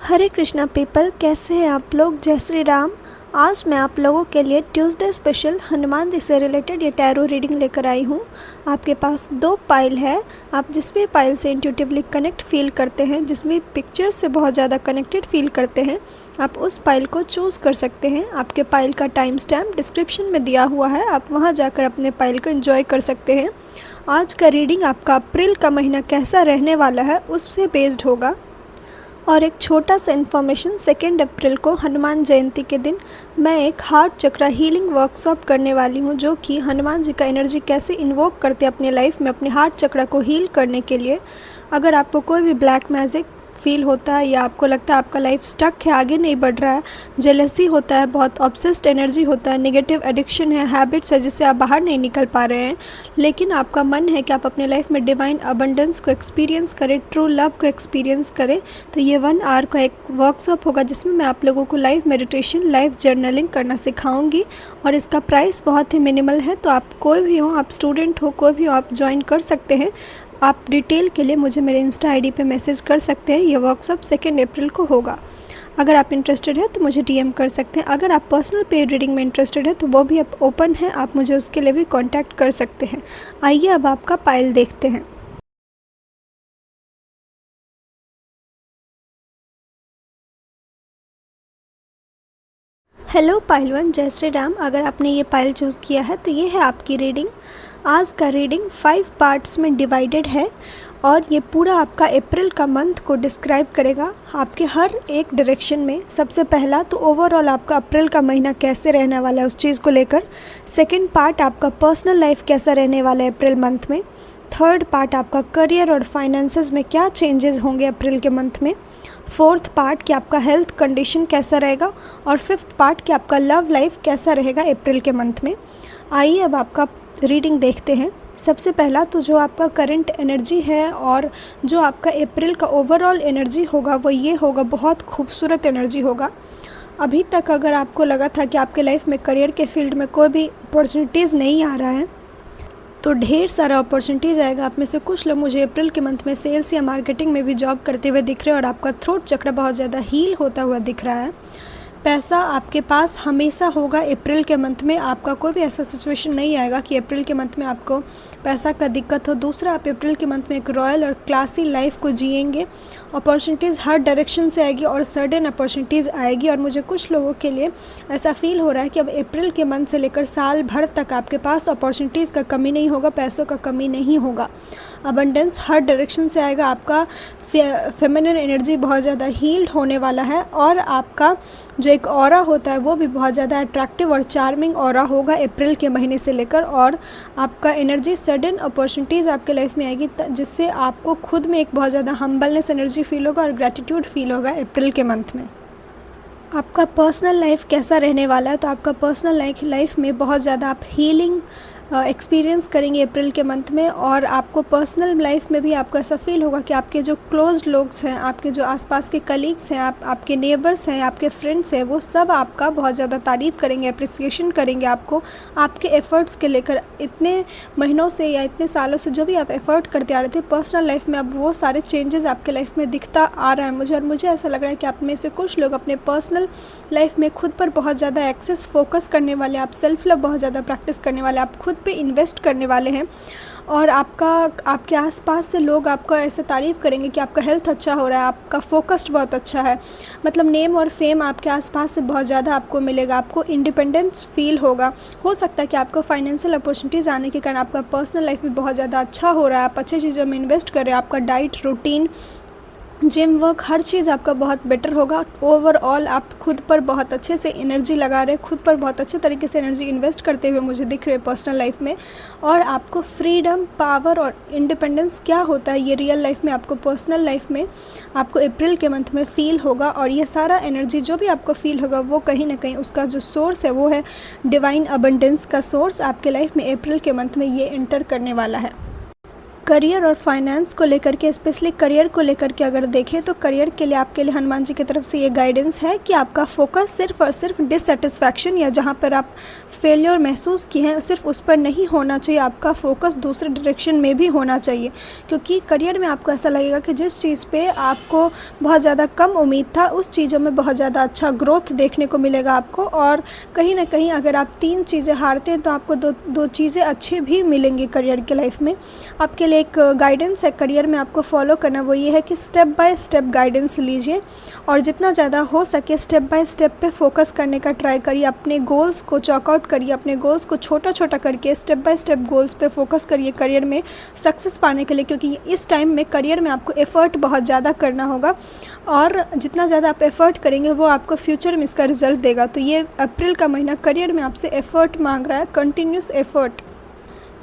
हरे Krishna people, कैसे हैं आप लोग। जय श्री राम। आज मैं आप लोगों के लिए ट्यूसडे स्पेशल हनुमान जी से रिलेटेड ये टैरो रीडिंग लेकर आई हूँ। आपके पास 2 पाइल है। आप जिस भी पाइल से इंट्यूटिवली कनेक्ट फील करते हैं, जिसमें पिक्चर से बहुत ज़्यादा कनेक्टेड फील करते हैं, आप उस पाइल को चूज़ कर सकते हैं। आपके पाइल का टाइम स्टैम्प डिस्क्रिप्शन में दिया हुआ है, आप वहाँ जाकर अपने पाइल को एंजॉय कर सकते हैं। आज का रीडिंग आपका अप्रैल का महीना कैसा रहने वाला है उससे बेस्ड होगा। और एक छोटा सा इन्फॉर्मेशन, 2 अप्रैल को हनुमान जयंती के दिन मैं एक हार्ट चक्र हीलिंग वर्कशॉप करने वाली हूँ, जो कि हनुमान जी का एनर्जी कैसे इन्वोक करते हैं अपने लाइफ में अपने हार्ट चक्र को हील करने के लिए। अगर आपको कोई भी ब्लैक मैजिक फील होता है या आपको लगता है आपका लाइफ स्टक है, आगे नहीं बढ़ रहा है, जेलसी होता है, बहुत ऑब्सेस्ड एनर्जी होता है, नेगेटिव एडिक्शन है, हैबिट्स है जिससे आप बाहर नहीं निकल पा रहे हैं, लेकिन आपका मन है कि आप अपने लाइफ में डिवाइन अबंडेंस को एक्सपीरियंस करें, ट्रू लव को एक्सपीरियंस करें, तो ये 1 आवर का एक वर्कशॉप होगा जिसमें मैं आप लोगों को लाइव मेडिटेशन, लाइव जर्नलिंग करना सिखाऊंगी। और इसका प्राइस बहुत ही मिनिमल है, तो आप कोई भी हो, आप स्टूडेंट हो, कोई भी हो, आप ज्वाइन कर सकते हैं। आप डिटेल के लिए मुझे मेरे इंस्टा आईडी पे मैसेज कर सकते हैं। ये वर्कशॉप 2 अप्रैल को होगा। अगर आप इंटरेस्टेड है तो मुझे डीएम कर सकते हैं। अगर आप पर्सनल पेड रीडिंग में इंटरेस्टेड है तो वो भी अब ओपन है, आप मुझे उसके लिए भी कांटेक्ट कर सकते हैं। आइए अब आपका पाइल देखते हैं। हेलो पाइल 1, जय श्री राम। अगर आपने ये पाइल चूज़ किया है तो ये है आपकी रीडिंग। आज का रीडिंग 5 पार्ट्स में डिवाइडेड है और ये पूरा आपका अप्रैल का मंथ को डिस्क्राइब करेगा आपके हर एक डायरेक्शन में। सबसे पहला तो ओवरऑल आपका अप्रैल का महीना कैसे रहने वाला है उस चीज़ को लेकर। सेकंड पार्ट आपका पर्सनल लाइफ कैसा रहने वाला है अप्रैल मंथ में। थर्ड पार्ट आपका करियर और फाइनेंसेस में क्या चेंजेस होंगे अप्रैल के मंथ में। फोर्थ पार्ट कि आपका हेल्थ कंडीशन कैसा रहेगा। और फिफ्थ पार्ट कि आपका लव लाइफ कैसा रहेगा अप्रैल के मंथ में। आइए अब आपका रीडिंग देखते हैं। सबसे पहला तो जो आपका करंट एनर्जी है और जो आपका अप्रैल का ओवरऑल एनर्जी होगा वो ये होगा, बहुत खूबसूरत एनर्जी होगा। अभी तक अगर आपको लगा था कि आपके लाइफ में करियर के फील्ड में कोई भी अपॉर्चुनिटीज़ नहीं आ रहा है, तो ढेर सारा अपॉर्चुनिटीज़ आएगा। आप में से कुछ लोग मुझे अप्रैल के मंथ में सेल्स या मार्केटिंग में भी जॉब करते हुए दिख रहे हैं और आपका थ्रोट चक्र बहुत ज़्यादा हील होता हुआ दिख रहा है। पैसा आपके पास हमेशा होगा अप्रैल के मंथ में। आपका कोई भी ऐसा सिचुएशन नहीं आएगा कि अप्रैल के मंथ में आपको पैसा का दिक्कत हो। दूसरा, आप अप्रैल के मंथ में एक रॉयल और क्लासी लाइफ को जिएंगे। अपॉर्चुनिटीज़ हर डायरेक्शन से आएगी और सडन अपॉर्चुनिटीज़ आएगी। और मुझे कुछ लोगों के लिए ऐसा फील हो रहा है कि अब अप्रैल के मंथ से लेकर साल भर तक आपके पास अपॉर्चुनिटीज़ का कमी नहीं होगा, पैसों का कमी नहीं होगा। अबंडेंस हर डायरेक्शन से आएगा। आपका फेमिनिन एनर्जी बहुत ज़्यादा हील्ड होने वाला है और आपका जो एक ऑरा होता है वो भी बहुत ज़्यादा अट्रैक्टिव और चार्मिंग ऑरा होगा अप्रैल के महीने से लेकर। और आपका एनर्जी सडन अपॉर्चुनिटीज़ आपके लाइफ में आएगी जिससे आपको खुद में एक बहुत ज़्यादा हम्बलनेस एनर्जी फील होगा और ग्रैटिट्यूड फील होगा अप्रैल के मंथ में। आपका पर्सनल लाइफ कैसा रहने वाला है, तो आपका पर्सनल लाइफ में बहुत ज़्यादा आप हीलिंग एक्सपीरियंस करेंगे अप्रैल के मंथ में। और आपको पर्सनल लाइफ में भी आपको ऐसा फील होगा कि आपके जो क्लोज लोग हैं, आपके जो आसपास के कलीग्स हैं, आपके नेबर्स हैं, आपके फ्रेंड्स हैं, वो सब आपका बहुत ज़्यादा तारीफ़ करेंगे, अप्रिसिएशन करेंगे आपको, आपके एफ़र्ट्स के लेकर। इतने महीनों से या इतने सालों से जो भी आप एफ़र्ट करते आ रहे थे पर्सनल लाइफ में, अब वो सारे चेंजेस आपके लाइफ में दिखता आ रहा है मुझे। और मुझे ऐसा लग रहा है कि आप में से कुछ लोग अपने पर्सनल लाइफ में खुद पर बहुत ज़्यादा एक्सेस फोकस करने वाले, आप सेल्फ लव बहुत ज़्यादा प्रैक्टिस करने वाले, आप खुद पे इन्वेस्ट करने वाले हैं। और आपके आसपास से लोग आपका ऐसे तारीफ़ करेंगे कि आपका हेल्थ अच्छा हो रहा है, आपका फोकस्ड बहुत अच्छा है। मतलब नेम और फेम आपके आसपास से बहुत ज़्यादा आपको मिलेगा। आपको इंडिपेंडेंस फील होगा। हो सकता है कि आपको फाइनेंशियल अपॉर्चुनिटीज़ आने के कारण आपका पर्सनल लाइफ भी बहुत ज़्यादा अच्छा हो रहा है, आप अच्छी चीज़ों में इन्वेस्ट कर रहे हैं। आपका डाइट रूटीन, जिम वर्क, हर चीज़ आपका बहुत बेटर होगा। ओवरऑल आप खुद पर बहुत अच्छे से एनर्जी लगा रहे हैं, खुद पर बहुत अच्छे तरीके से एनर्जी इन्वेस्ट करते हुए मुझे दिख रहे हैं पर्सनल लाइफ में। और आपको फ्रीडम, पावर और इंडिपेंडेंस क्या होता है ये रियल लाइफ में आपको पर्सनल लाइफ में आपको अप्रैल के मंथ में फ़ील होगा। और ये सारा एनर्जी जो भी आपको फ़ील होगा वो कहीं ना कहीं उसका जो सोर्स है वो है डिवाइन अबंडेंस का सोर्स। आपके लाइफ में अप्रैल के मंथ में ये एंटर करने वाला है। करियर और फाइनेंस को लेकर के, स्पेशली करियर को लेकर के अगर देखें तो करियर के लिए आपके लिए हनुमान जी की तरफ से ये गाइडेंस है कि आपका फोकस सिर्फ और सिर्फ डिससेटिस्फैक्शन या जहाँ पर आप फेलियर महसूस किए हैं सिर्फ उस पर नहीं होना चाहिए, आपका फोकस दूसरे डायरेक्शन में भी होना चाहिए। क्योंकि करियर में आपको ऐसा लगेगा कि जिस चीज़ पे आपको बहुत ज़्यादा कम उम्मीद था उस चीज़ों में बहुत ज़्यादा अच्छा ग्रोथ देखने को मिलेगा आपको, और कहीं ना कहीं अगर आप 3 चीज़ें हारते हैं तो आपको दो चीज़ें अच्छी भी मिलेंगी करियर के लाइफ में। आपके लिए एक गाइडेंस है करियर में आपको फॉलो करना, वो ये है कि स्टेप बाय स्टेप गाइडेंस लीजिए और जितना ज़्यादा हो सके स्टेप बाय स्टेप पे फोकस करने का ट्राई करिए। अपने गोल्स को चॉकआउट करिए, अपने गोल्स को छोटा छोटा करके स्टेप बाय स्टेप गोल्स पे फोकस करिए करियर में सक्सेस पाने के लिए। क्योंकि इस टाइम में करियर में आपको एफ़र्ट बहुत ज़्यादा करना होगा और जितना ज़्यादा आप एफ़र्ट करेंगे वो आपको फ्यूचर में इसका रिजल्ट देगा। तो ये अप्रैल का महीना करियर में आपसे एफ़र्ट मांग रहा है, कंटिन्यूस एफ़र्ट।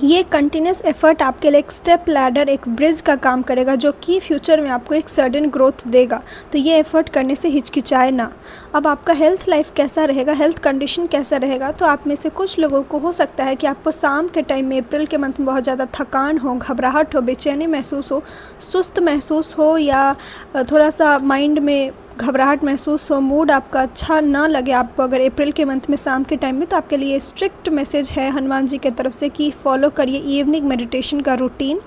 ये कंटिन्यूस एफर्ट आपके लिए एक स्टेप लैडर, एक ब्रिज का काम करेगा जो कि फ्यूचर में आपको एक सडन ग्रोथ देगा। तो ये एफर्ट करने से हिचकिचाए ना। अब आपका हेल्थ लाइफ कैसा रहेगा, हेल्थ कंडीशन कैसा रहेगा, तो आप में से कुछ लोगों को हो सकता है कि आपको शाम के टाइम में अप्रैल के मंथ में बहुत ज़्यादा थकान हो, घबराहट हो, बेचैनी महसूस हो, सुस्त महसूस हो या थोड़ा सा माइंड में घबराहट महसूस हो, मूड आपका अच्छा ना लगे आपको अगर अप्रैल के मंथ में शाम के टाइम में। तो आपके लिए स्ट्रिक्ट मैसेज है हनुमान जी की तरफ से कि फॉलो करिए इवनिंग मेडिटेशन का रूटीन।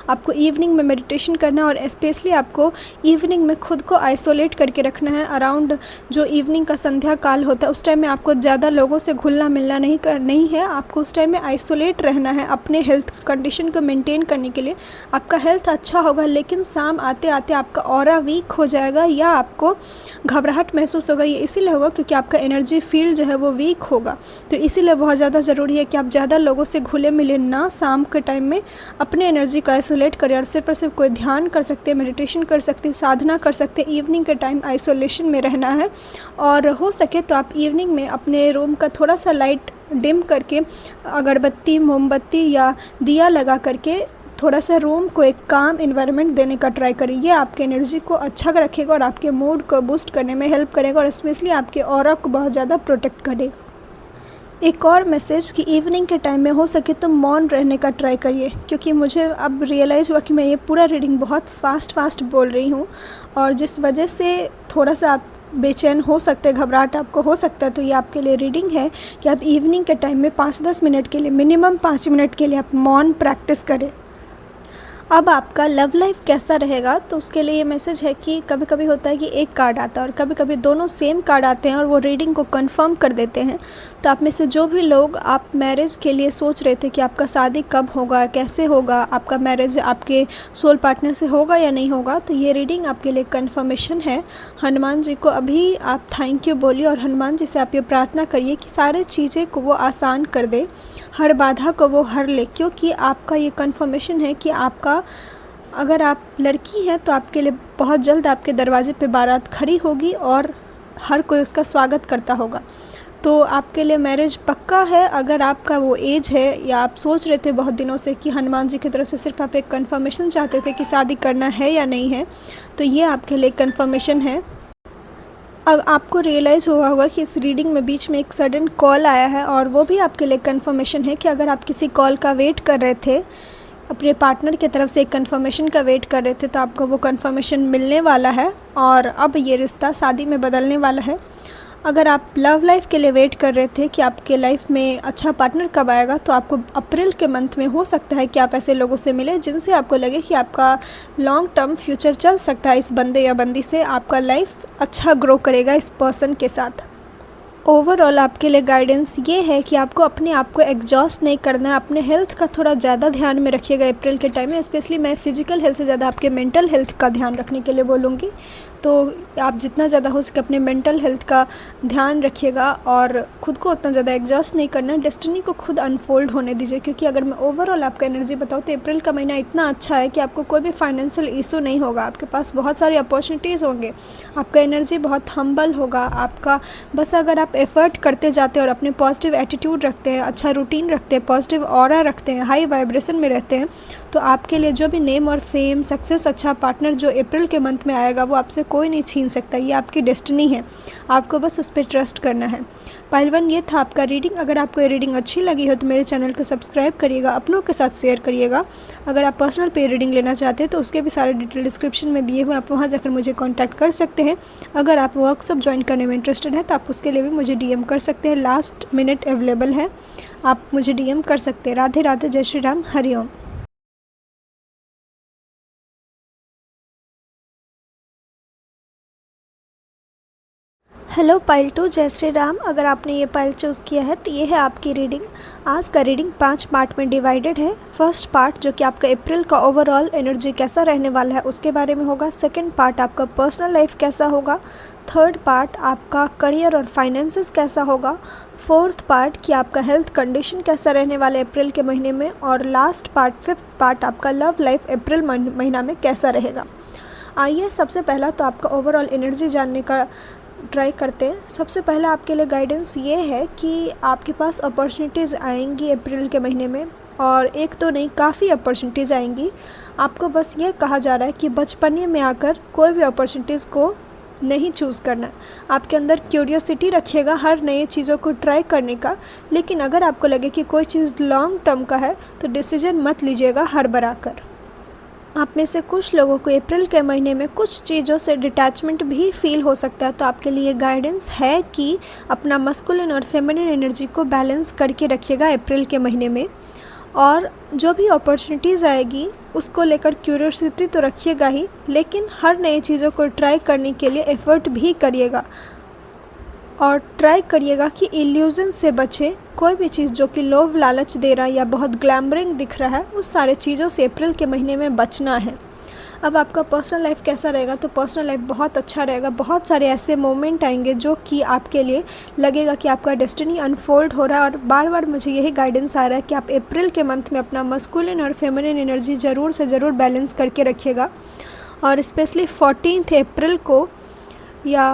आपको इवनिंग में मेडिटेशन करना है और स्पेशली आपको इवनिंग में खुद को आइसोलेट करके रखना है। अराउंड जो इवनिंग का संध्या काल होता है उस टाइम में आपको ज़्यादा लोगों से घुलना मिलना नहीं है। आपको उस टाइम में आइसोलेट रहना है अपने हेल्थ कंडीशन को मेंटेन करने के लिए। आपका हेल्थ अच्छा होगा लेकिन शाम आते आते आपका ऑरा वीक हो जाएगा या आपको घबराहट महसूस होगा। ये इसीलिए होगा क्योंकि आपका एनर्जी फील्ड जो है वो वीक होगा। तो इसीलिए बहुत ज़्यादा ज़रूरी है कि आप ज़्यादा लोगों से घुले मिले ना। शाम के टाइम में अपने एनर्जी को आइसोलेट करें और सिर्फ और सिर्फ कोई ध्यान कर सकते हैं, मेडिटेशन कर सकते हैं, साधना कर सकते हैं। इवनिंग के टाइम आइसोलेशन में रहना है और हो सके तो आप इवनिंग में अपने रूम का थोड़ा सा लाइट डिम करके अगरबत्ती, मोमबत्ती या दिया लगा करके थोड़ा सा रूम को एक काम इन्वायरमेंट देने का ट्राई करिए। ये आपके एनर्जी को अच्छा रखेगा और आपके मूड को बूस्ट करने में हेल्प करेगा और स्पेशली आपके ऑरा को बहुत ज़्यादा प्रोटेक्ट करेगा। एक और मैसेज कि इवनिंग के टाइम में हो सके तो मौन रहने का ट्राई करिए, क्योंकि मुझे अब रियलाइज़ हुआ कि मैं ये पूरा रीडिंग बहुत फास्ट बोल रही हूँ और जिस वजह से थोड़ा सा आप बेचैन हो सकते हैं, घबराहट आपको हो सकता है। तो ये आपके लिए रीडिंग है कि आप इवनिंग के टाइम में 5-10 मिनट के लिए, मिनिमम 5 मिनट के लिए आप मौन प्रैक्टिस करें। अब आपका लव लाइफ कैसा रहेगा, तो उसके लिए ये मैसेज है कि कभी कभी होता है कि एक कार्ड आता है और कभी कभी दोनों सेम कार्ड आते हैं और वो रीडिंग को कंफर्म कर देते हैं। तो आप में से जो भी लोग आप मैरिज के लिए सोच रहे थे कि आपका शादी कब होगा, कैसे होगा, आपका मैरिज आपके सोल पार्टनर से होगा या नहीं होगा, तो ये रीडिंग आपके लिए कंफर्मेशन है। हनुमान जी को अभी आप थैंक यू बोलिए और हनुमान जी से आप ये प्रार्थना करिए कि सारे चीज़ें को वो आसान कर दे, हर बाधा को वो हर ले। क्योंकि आपका ये कंफर्मेशन है कि आपका, अगर आप लड़की हैं तो आपके लिए बहुत जल्द आपके दरवाजे पे बारात खड़ी होगी और हर कोई उसका स्वागत करता होगा। तो आपके लिए मैरिज पक्का है। अगर आपका वो एज है या आप सोच रहे थे बहुत दिनों से कि हनुमान जी की तरफ से सिर्फ आप एक कंफर्मेशन चाहते थे कि शादी करना है या नहीं है, तो ये आपके लिए कंफर्मेशन है। अब आपको रियलाइज़ हुआ होगा कि इस रीडिंग में बीच में एक सडन कॉल आया है और वो भी आपके लिए कंफर्मेशन है कि अगर आप किसी कॉल का वेट कर रहे थे, अपने पार्टनर की तरफ से एक कंफर्मेशन का वेट कर रहे थे, तो आपको वो कंफर्मेशन मिलने वाला है और अब ये रिश्ता शादी में बदलने वाला है। अगर आप लव लाइफ के लिए वेट कर रहे थे कि आपके लाइफ में अच्छा पार्टनर कब आएगा, तो आपको अप्रैल के मंथ में हो सकता है कि आप ऐसे लोगों से मिले जिनसे आपको लगे कि आपका लॉन्ग टर्म फ्यूचर चल सकता है। इस बंदे या बंदी से आपका लाइफ अच्छा ग्रो करेगा इस पर्सन के साथ। ओवरऑल आपके लिए गाइडेंस ये है कि आपको अपने आप को एग्जॉस्ट नहीं करना है। अपने हेल्थ का थोड़ा ज़्यादा ध्यान में रखिएगा अप्रैल के टाइम में। स्पेशली मैं फिजिकल हेल्थ से ज़्यादा आपके मेंटल हेल्थ का ध्यान रखने के लिए बोलूँगी। तो आप जितना ज़्यादा हो सके अपने मेंटल हेल्थ का ध्यान रखिएगा और ख़ुद को उतना ज़्यादा एग्जॉस्ट नहीं करना है। डेस्टिनी को खुद अनफोल्ड होने दीजिए, क्योंकि अगर मैं ओवरऑल आपका एनर्जी बताऊँ तो अप्रैल का महीना इतना अच्छा है कि आपको कोई भी फाइनेंशियल इशू नहीं होगा। आपके पास बहुत सारी अपॉर्चुनिटीज़ होंगे, आपका एनर्जी बहुत हम्बल होगा आपका। बस अगर आप एफ़र्ट करते जाते हैं और अपने पॉजिटिव एटीट्यूड रखते हैं, अच्छा रूटीन रखते हैं, पॉजिटिव ऑरा रखते हैं, हाई वाइब्रेशन में रहते हैं, तो आपके लिए जो भी नेम और फेम, सक्सेस, अच्छा पार्टनर जो अप्रैल के मंथ में आएगा वो आपसे कोई नहीं छीन सकता। ये आपकी डेस्टिनी है, आपको बस उस पर ट्रस्ट करना है। पाइल 1 ये था आपका रीडिंग। अगर आपको ये रीडिंग अच्छी लगी हो तो मेरे चैनल को सब्सक्राइब करिएगा, अपनों के साथ शेयर करिएगा। अगर आप पर्सनल पे रीडिंग लेना चाहते हैं तो उसके भी सारे डिटेल डिस्क्रिप्शन में दिए हुए, आप वहाँ जाकर मुझे कॉन्टैक्ट कर सकते हैं। अगर आप वर्कशॉप ज्वाइन करने में इंटरेस्टेड है तो आप उसके लिए भी मुझे DM कर सकते हैं, लास्ट मिनट अवेलेबल है, आप मुझे DM कर सकते हैं। राधे राधे, जय श्री राम, हरिओम। हेलो पाइल 2, जय श्री राम। अगर आपने ये पाइल चूज़ किया है तो ये है आपकी रीडिंग। आज का रीडिंग 5 पार्ट में डिवाइडेड है। फर्स्ट पार्ट जो कि आपका अप्रैल का ओवरऑल एनर्जी कैसा रहने वाला है उसके बारे में होगा। सेकंड पार्ट आपका पर्सनल लाइफ कैसा होगा। थर्ड पार्ट आपका करियर और फाइनेंसेस कैसा होगा। फोर्थ पार्ट कि आपका हेल्थ कंडीशन कैसा रहने वाला है अप्रैल के महीने में। और लास्ट पार्ट, फिफ्थ पार्ट आपका लव लाइफ अप्रैल महीना में कैसा रहेगा। आइए सबसे पहला तो आपका ओवरऑल एनर्जी जानने का ट्राई करते हैं। सबसे पहला आपके लिए गाइडेंस ये है कि आपके पास अपॉर्चुनिटीज़ आएंगी अप्रैल के महीने में, और एक तो नहीं, काफ़ी अपॉर्चुनिटीज़ आएंगी। आपको बस ये कहा जा रहा है कि बचपने में आकर कोई भी अपॉर्चुनिटीज़ को नहीं चूज़ करना। आपके अंदर क्यूरियोसिटी रखिएगा हर नई चीज़ों को ट्राई करने का, लेकिन अगर आपको लगे कि कोई चीज़ लॉन्ग टर्म का है तो डिसीजन मत लीजिएगा हड़बड़ा कर। आप में से कुछ लोगों को अप्रैल के महीने में कुछ चीज़ों से डिटैचमेंट भी फील हो सकता है, तो आपके लिए गाइडेंस है कि अपना मस्कुलिन और फेमिनिन एनर्जी को बैलेंस करके रखिएगा अप्रैल के महीने में। और जो भी अपॉर्चुनिटीज़ आएगी उसको लेकर क्यूरियोसिटी तो रखिएगा ही, लेकिन हर नई चीज़ों को ट्राई करने के लिए एफ़र्ट भी करिएगा और ट्राई करिएगा कि इल्यूज़न से बचें। कोई भी चीज़ जो कि लोभ लालच दे रहा है या बहुत ग्लैमरिंग दिख रहा है, उस सारे चीज़ों से अप्रैल के महीने में बचना है। अब आपका पर्सनल लाइफ कैसा रहेगा, तो पर्सनल लाइफ बहुत अच्छा रहेगा। बहुत सारे ऐसे मोमेंट आएंगे जो कि आपके लिए लगेगा कि आपका डेस्टिनी अनफोल्ड हो रहा है। और बार बार मुझे यही गाइडेंस आ रहा है कि आप अप्रैल के मंथ में अपना मस्कुलिन और फेमिनिन एनर्जी ज़रूर से ज़रूर बैलेंस करके रखिएगा। और स्पेशली 14 अप्रैल को या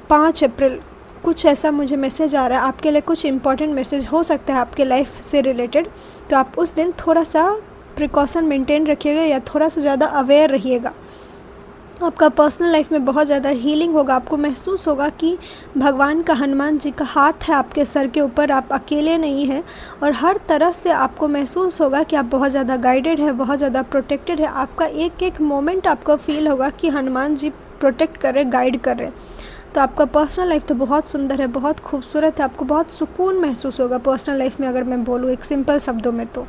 5 अप्रैल कुछ ऐसा मुझे मैसेज आ रहा है, आपके लिए कुछ इंपॉर्टेंट मैसेज हो सकता है आपके लाइफ से रिलेटेड, तो आप उस दिन थोड़ा सा प्रिकॉशन मेंटेन रखिएगा या थोड़ा सा ज़्यादा अवेयर रहिएगा। आपका पर्सनल लाइफ में बहुत ज़्यादा हीलिंग होगा। आपको महसूस होगा कि भगवान का, हनुमान जी का हाथ है आपके सर के ऊपर, आप अकेले नहीं हैं। और हर तरह से आपको महसूस होगा कि आप बहुत ज़्यादा गाइडेड है, बहुत ज़्यादा प्रोटेक्टेड है। आपका एक एक मोमेंट आपको फील होगा कि हनुमान जी प्रोटेक्ट कर रहे, गाइड कर रहे। तो आपका पर्सनल लाइफ तो बहुत सुंदर है, बहुत खूबसूरत है। आपको बहुत सुकून महसूस होगा पर्सनल लाइफ में, अगर मैं बोलूँ एक सिंपल शब्दों में तो।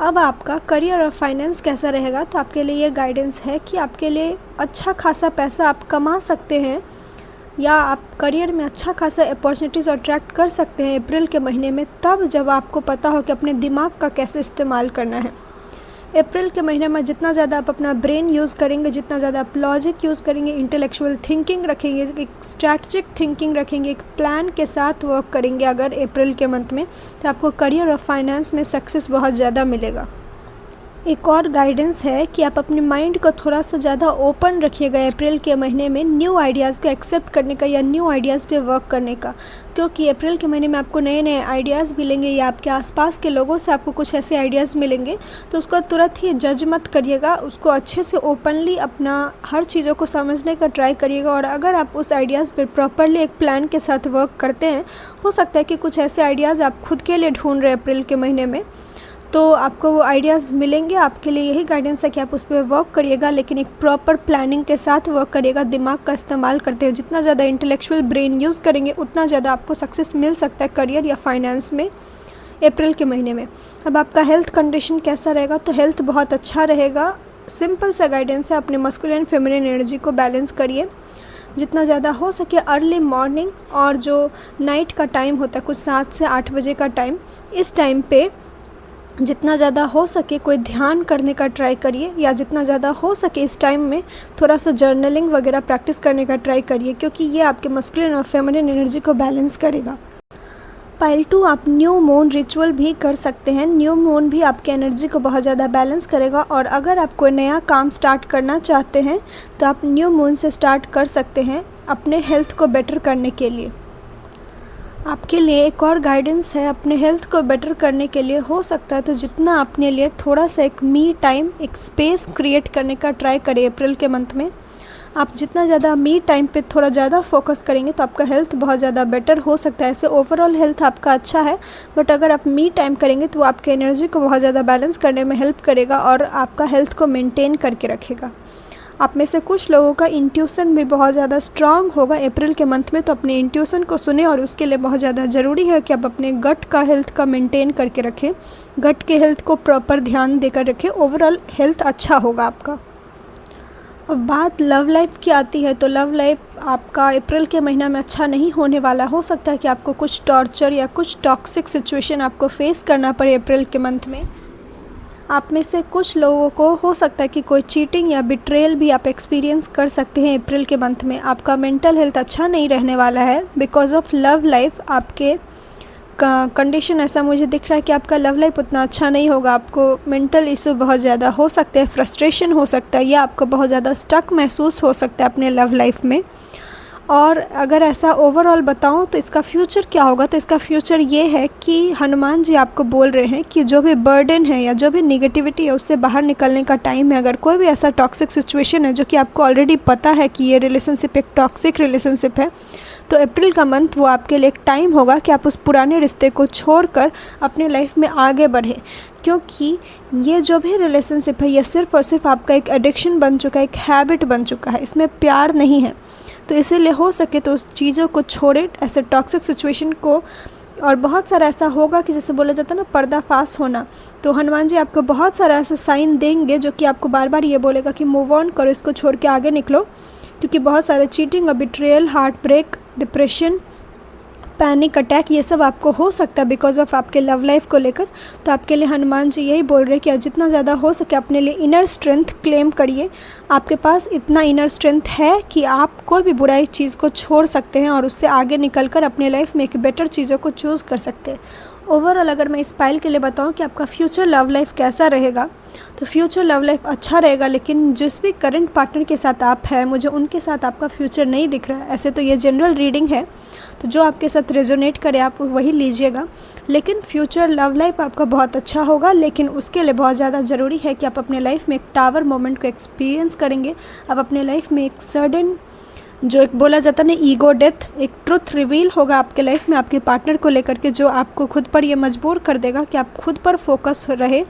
अब आपका करियर और फाइनेंस कैसा रहेगा, तो आपके लिए ये गाइडेंस है कि आपके लिए अच्छा खासा पैसा आप कमा सकते हैं या आप करियर में अच्छा खासा अपॉर्चुनिटीज़ अट्रैक्ट कर सकते हैं अप्रैल के महीने में, तब जब आपको पता हो कि अपने दिमाग का कैसे इस्तेमाल करना है। अप्रैल के महीने में जितना ज़्यादा आप अपना ब्रेन यूज़ करेंगे, जितना ज़्यादा आप लॉजिक यूज़ करेंगे, इंटेलेक्चुअल थिंकिंग रखेंगे, एक स्ट्रैटेजिक थिंकिंग रखेंगे, एक प्लान के साथ वर्क करेंगे अगर अप्रैल के मंथ में, तो आपको करियर और फाइनेंस में सक्सेस बहुत ज़्यादा मिलेगा। एक और गाइडेंस है कि आप अपने माइंड को थोड़ा सा ज़्यादा ओपन रखिएगा अप्रैल के महीने में न्यू आइडियाज़ को एक्सेप्ट करने का या न्यू आइडियाज़ पे वर्क करने का, क्योंकि अप्रैल के महीने में आपको नए नए आइडियाज़ मिलेंगे या आपके आसपास के लोगों से आपको कुछ ऐसे आइडियाज़ मिलेंगे। तो उसको तुरंत ही जज मत करिएगा, उसको अच्छे से ओपनली अपना हर चीज़ों को समझने का ट्राई करिएगा। और अगर आप उस आइडियाज़ पर प्रॉपरली एक प्लान के साथ वर्क करते हैं, हो सकता है कि कुछ ऐसे आइडियाज़ आप खुद के लिए ढूंढ रहे हैं अप्रैल के महीने में, तो आपको वो आइडियाज़ मिलेंगे। आपके लिए यही गाइडेंस है कि आप उस पर वर्क करिएगा, लेकिन एक प्रॉपर प्लानिंग के साथ वर्क करिएगा, दिमाग का इस्तेमाल करते हुए। जितना ज़्यादा इंटेलेक्चुअल ब्रेन यूज़ करेंगे उतना ज़्यादा आपको सक्सेस मिल सकता है करियर या फाइनेंस में अप्रैल के महीने में। अब आपका हेल्थ कंडीशन कैसा रहेगा, तो हेल्थ बहुत अच्छा रहेगा। सिंपल सा गाइडेंस है, अपने मस्कुलिन फेमिनिन एनर्जी को बैलेंस करिए जितना ज़्यादा हो सके। अर्ली मॉर्निंग और जो नाइट का टाइम होता है कुछ 7 से 8 बजे का टाइम, इस टाइम पे जितना ज़्यादा हो सके कोई ध्यान करने का ट्राई करिए, या जितना ज़्यादा हो सके इस टाइम में थोड़ा सा जर्नलिंग वगैरह प्रैक्टिस करने का ट्राई करिए, क्योंकि ये आपके मस्कुलिन और फेमिनिन एनर्जी को बैलेंस करेगा। पाइल 2 आप न्यू मून रिचुअल भी कर सकते हैं। न्यू मून भी आपके एनर्जी को बहुत ज़्यादा बैलेंस करेगा। और अगर आप कोई नया काम स्टार्ट करना चाहते हैं तो आप न्यू मून से स्टार्ट कर सकते हैं अपने हेल्थ को बेटर करने के लिए। आपके लिए एक और गाइडेंस है, अपने हेल्थ को बेटर करने के लिए हो सकता है तो जितना अपने लिए थोड़ा सा एक मी टाइम, एक स्पेस क्रिएट करने का ट्राई करें अप्रैल के मंथ में। आप जितना ज़्यादा मी टाइम पे थोड़ा ज़्यादा फोकस करेंगे तो आपका हेल्थ बहुत ज़्यादा बेटर हो सकता है। ऐसे ओवरऑल हेल्थ आपका अच्छा है, बट अगर आप मी टाइम करेंगे तो वो आपके एनर्जी को बहुत ज़्यादा बैलेंस करने में हेल्प करेगा और आपका हेल्थ को मेंटेन करके रखेगा। आप में से कुछ लोगों का इंट्यूशन भी बहुत ज़्यादा स्ट्रांग होगा अप्रैल के मंथ में, तो अपने इंट्यूशन को सुने और उसके लिए बहुत ज़्यादा ज़रूरी है कि आप अपने गट का हेल्थ का मेंटेन करके रखें, गट के हेल्थ को प्रॉपर ध्यान देकर रखें, ओवरऑल हेल्थ अच्छा होगा आपका। अब बात लव लाइफ की आती है तो लव लाइफ आपका अप्रैल के महीना में अच्छा नहीं होने वाला। हो सकता है कि आपको कुछ टॉर्चर या कुछ टॉक्सिक सिचुएशन आपको फेस करना पड़े अप्रैल के मंथ में। आप में से कुछ लोगों को हो सकता है कि कोई चीटिंग या बिट्रेयल भी आप एक्सपीरियंस कर सकते हैं अप्रैल के मंथ में। आपका मेंटल हेल्थ अच्छा नहीं रहने वाला है बिकॉज ऑफ लव लाइफ। आपके कंडीशन ऐसा मुझे दिख रहा है कि आपका लव लाइफ उतना अच्छा नहीं होगा। आपको मेंटल इशू बहुत ज़्यादा हो सकते हैं, फ्रस्ट्रेशन हो सकता है या आपको बहुत ज़्यादा स्टक महसूस हो सकता है अपने लव लाइफ में। और अगर ऐसा ओवरऑल बताऊं तो इसका फ्यूचर क्या होगा, तो इसका फ्यूचर ये है कि हनुमान जी आपको बोल रहे हैं कि जो भी बर्डन है या जो भी नेगेटिविटी है उससे बाहर निकलने का टाइम है। अगर कोई भी ऐसा टॉक्सिक सिचुएशन है जो कि आपको ऑलरेडी पता है कि ये रिलेशनशिप एक टॉक्सिक रिलेशनशिप है, तो अप्रैल का मंथ वो आपके लिए एक टाइम होगा कि आप उस पुराने रिश्ते को छोड़कर अपने लाइफ में आगे बढ़ें, क्योंकि ये जो भी रिलेशनशिप है ये सिर्फ़ और सिर्फ आपका एक एडिक्शन बन चुका है, एक हैबिट बन चुका है, इसमें प्यार नहीं है। तो इसीलिए हो सके तो उस चीज़ों को छोड़े, ऐसे टॉक्सिक सिचुएशन को। और बहुत सारा ऐसा होगा कि जैसे बोला जाता है ना पर्दाफाश होना, तो हनुमान जी आपको बहुत सारा ऐसा साइन देंगे जो कि आपको बार बार ये बोलेगा कि मूव ऑन करो, इसको छोड़ के आगे निकलो, क्योंकि बहुत सारे चीटिंग और betrayal, heartbreak, depression, panic attack ये सब आपको हो सकता है बिकॉज ऑफ आपके लव लाइफ को लेकर। तो आपके लिए हनुमान जी यही बोल रहे हैं कि जितना ज़्यादा हो सके अपने लिए इनर स्ट्रेंथ क्लेम करिए। आपके पास इतना इनर स्ट्रेंथ है कि आप कोई भी बुराई चीज़ को छोड़ सकते हैं और उससे आगे निकलकर अपने लाइफ में एक बेटर चीज़ों को चूज़ कर सकते हैं। ओवरऑल अगर मैं इस पाइल के लिए बताऊं कि आपका फ्यूचर लव लाइफ कैसा रहेगा, तो फ्यूचर लव लाइफ अच्छा रहेगा, लेकिन जिस भी करंट पार्टनर के साथ आप हैं मुझे उनके साथ आपका फ्यूचर नहीं दिख रहा है। ऐसे तो ये जनरल रीडिंग है, तो जो आपके साथ रेजोनेट करे आप वही लीजिएगा, लेकिन फ्यूचर लव लाइफ आपका बहुत अच्छा होगा। लेकिन उसके लिए बहुत ज़्यादा ज़रूरी है कि आप अपने लाइफ में एक टावर मोमेंट को एक्सपीरियंस करेंगे। आप अपने लाइफ में एक सडन, जो एक बोला जाता है ना ईगो डेथ, एक ट्रुथ रिवील होगा आपके लाइफ में आपके पार्टनर को लेकर के, जो आपको खुद पर ये मजबूर कर देगा कि आप खुद पर फोकस रहे,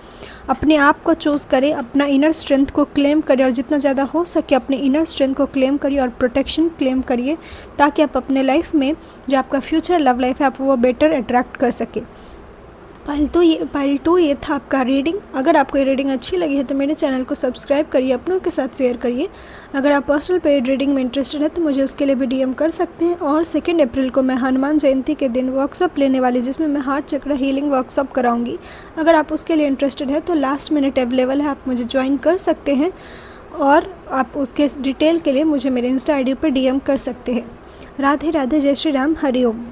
अपने आप को चूज़ करें, अपना इनर स्ट्रेंथ को क्लेम करिए और जितना ज़्यादा हो सके अपने इनर स्ट्रेंथ को क्लेम करिए और प्रोटेक्शन क्लेम करिए, ताकि आप अपने लाइफ में जो आपका फ्यूचर लव लाइफ है आप वो बेटर अट्रैक्ट कर सके। पाइल 2 ये था आपका रीडिंग। अगर आपको ये रीडिंग अच्छी लगी है तो मेरे चैनल को सब्सक्राइब करिए, अपनों के साथ शेयर करिए। अगर आप पर्सनल पेड रीडिंग में इंटरेस्टेड है तो मुझे उसके लिए भी DM कर सकते हैं। और 2 अप्रैल को मैं हनुमान जयंती के दिन वर्कशॉप लेने वाली, जिसमें मैं हार्ट चक्र हीलिंग वर्कशॉप कराऊंगी। अगर आप उसके लिए इंटरेस्टेड है तो लास्ट मिनट अवेलेबल है, आप मुझे ज्वाइन कर सकते हैं और आप उसके डिटेल के लिए मुझे मेरे इंस्टा ID पर DM कर सकते हैं। राधे राधे, जय श्री राम, हरि ओम।